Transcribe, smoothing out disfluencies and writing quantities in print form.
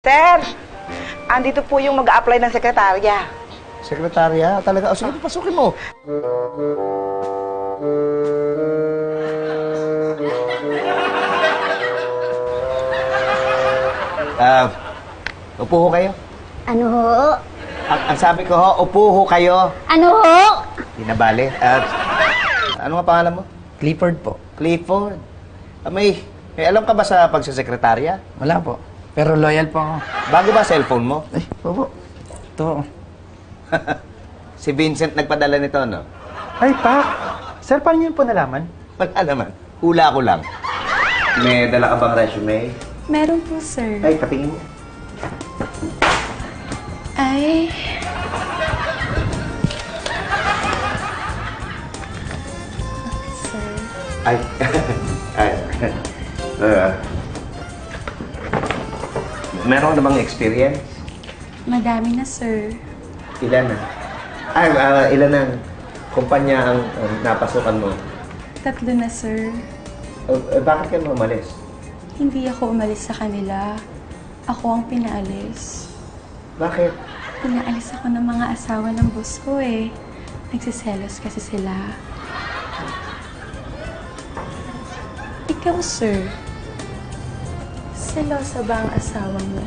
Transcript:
Sir, andito po yung mag-a-apply ng sekretarya. Sekretarya? Talaga? O sige, pasukin mo. Upo ho kayo. Ano ho? Ang sabi ko ho, upo ho kayo. Ano ho? Di na bale. Ano nga pangalan mo? Clifford po. Clifford. May alam ka ba sa pagsasekretarya? Wala po. Pero loyal po ako. Bago ba cellphone mo? Ay, po. Ito. Si Vincent nagpadala nito, no? Ay, Pak! Sir, paano niyo po nalaman? Wala naman. Hula ko lang. May dala ka bang resume? Meron po, sir. Ay, patingin mo. Ay. Sir. Ay. Ay. Meron ka na bang experience? Madami na, sir. Ilan na? Ay, ilan ang kumpanya ang napasukan mo? 3 na, sir. Bakit ka umalis? Hindi ako umalis sa kanila. Ako ang pinaalis. Bakit? Pinaalis ako ng mga asawa ng boss ko eh. Nagsiselos kasi sila. Ikaw, sir. Selosa ba ang asawa mo?